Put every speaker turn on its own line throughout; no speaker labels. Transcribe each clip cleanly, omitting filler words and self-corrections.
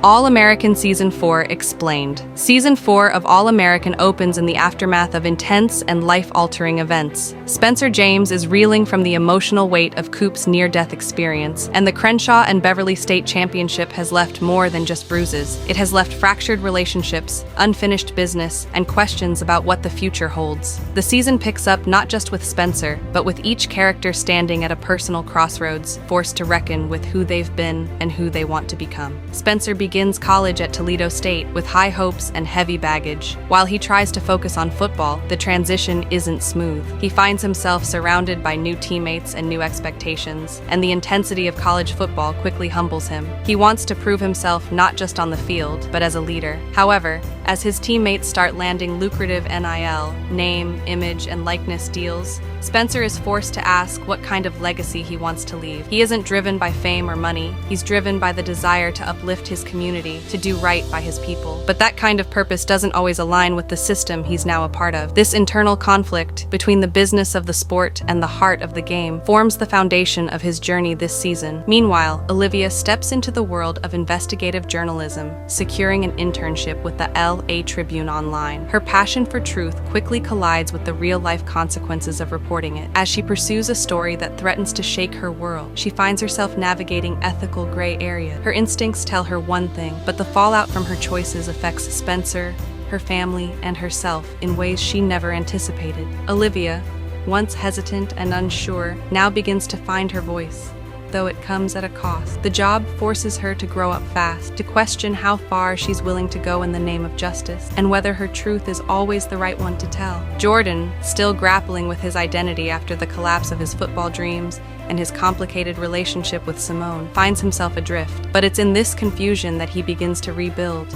All-American Season 4 Explained. Season 4 of All-American opens in the aftermath of intense and life-altering events. Spencer James is reeling from the emotional weight of Coop's near-death experience, and the Crenshaw and Beverly State Championship has left more than just bruises. It has left fractured relationships, unfinished business, and questions about what the future holds. The season picks up not just with Spencer, but with each character standing at a personal crossroads, forced to reckon with who they've been and who they want to become. Spencer begins college at Toledo State with high hopes and heavy baggage. While he tries to focus on football, the transition isn't smooth. He finds himself surrounded by new teammates and new expectations, and the intensity of college football quickly humbles him. He wants to prove himself not just on the field, but as a leader. However, as his teammates start landing lucrative NIL, name, image, and likeness deals, Spencer is forced to ask what kind of legacy he wants to leave. He isn't driven by fame or money. He's driven by the desire to uplift his community, to do right by his people. But that kind of purpose doesn't always align with the system he's now a part of. This internal conflict between the business of the sport and the heart of the game forms the foundation of his journey this season. Meanwhile, Olivia steps into the world of investigative journalism, securing an internship with the LA Tribune Online. Her passion for truth quickly collides with the real-life consequences of reporting it. As she pursues a story that threatens to shake her world, she finds herself navigating ethical gray areas. Her instincts tell her one thing, but the fallout from her choices affects Spencer, her family, and herself in ways she never anticipated. Olivia, once hesitant and unsure, now begins to find her voice, though it comes at a cost. The job forces her to grow up fast, to question how far she's willing to go in the name of justice, and whether her truth is always the right one to tell. Jordan, still grappling with his identity after the collapse of his football dreams and his complicated relationship with Simone, finds himself adrift. But it's in this confusion that he begins to rebuild.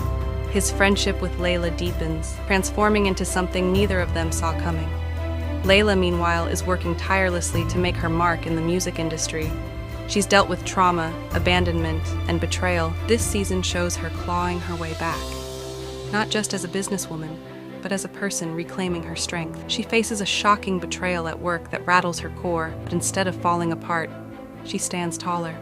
His friendship with Layla deepens, transforming into something neither of them saw coming. Layla, meanwhile, is working tirelessly to make her mark in the music industry. She's dealt with trauma, abandonment, and betrayal. This season shows her clawing her way back, not just as a businesswoman, but as a person reclaiming her strength. She faces a shocking betrayal at work that rattles her core, but instead of falling apart, she stands taller.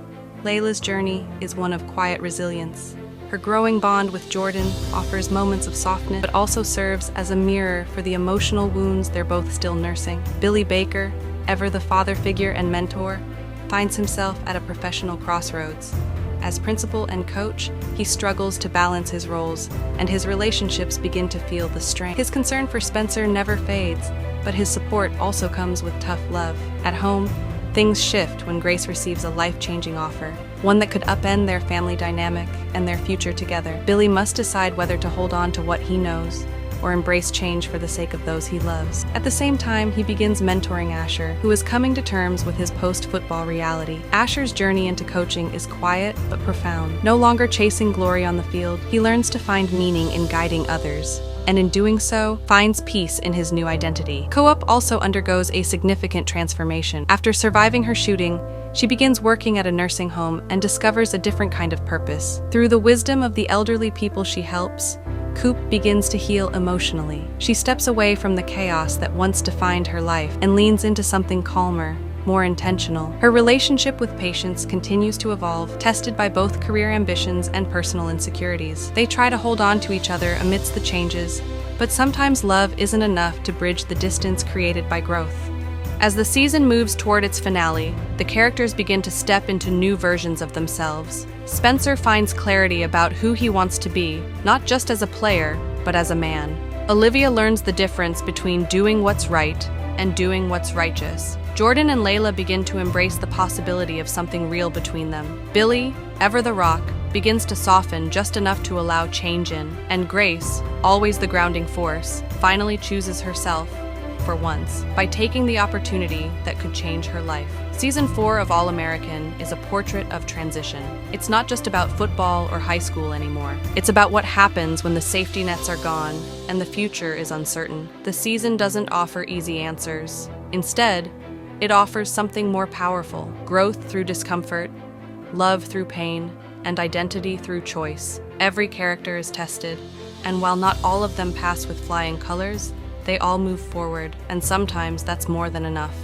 Layla's journey is one of quiet resilience. Her growing bond with Jordan offers moments of softness, but also serves as a mirror for the emotional wounds they're both still nursing. Billy Baker, ever the father figure and mentor, finds himself at a professional crossroads. As principal and coach, he struggles to balance his roles, and his relationships begin to feel the strain. His concern for Spencer never fades, but his support also comes with tough love. At home, things shift when Grace receives a life-changing offer, one that could upend their family dynamic and their future together. Billy must decide whether to hold on to what he knows or embrace change for the sake of those he loves. At the same time, he begins mentoring Asher, who is coming to terms with his post-football reality. Asher's journey into coaching is quiet but profound. No longer chasing glory on the field, he learns to find meaning in guiding others, and in doing so, finds peace in his new identity. Coop also undergoes a significant transformation. After surviving her shooting, she begins working at a nursing home and discovers a different kind of purpose. Through the wisdom of the elderly people she helps, Coop begins to heal emotionally. She steps away from the chaos that once defined her life and leans into something calmer, more intentional. Her relationship with patients continues to evolve, tested by both career ambitions and personal insecurities. They try to hold on to each other amidst the changes, but sometimes love isn't enough to bridge the distance created by growth. As the season moves toward its finale, the characters begin to step into new versions of themselves. Spencer finds clarity about who he wants to be, not just as a player, but as a man. Olivia learns the difference between doing what's right and doing what's righteous. Jordan and Layla begin to embrace the possibility of something real between them. Billy, ever the rock, begins to soften just enough to allow change in, and Grace, always the grounding force, finally chooses herself, for once, by taking the opportunity that could change her life. Season 4 of All-American is a portrait of transition. It's not just about football or high school anymore. It's about what happens when the safety nets are gone and the future is uncertain. The season doesn't offer easy answers. Instead, it offers something more powerful: growth through discomfort, love through pain, and identity through choice. Every character is tested, and while not all of them pass with flying colors, they all move forward, and sometimes that's more than enough.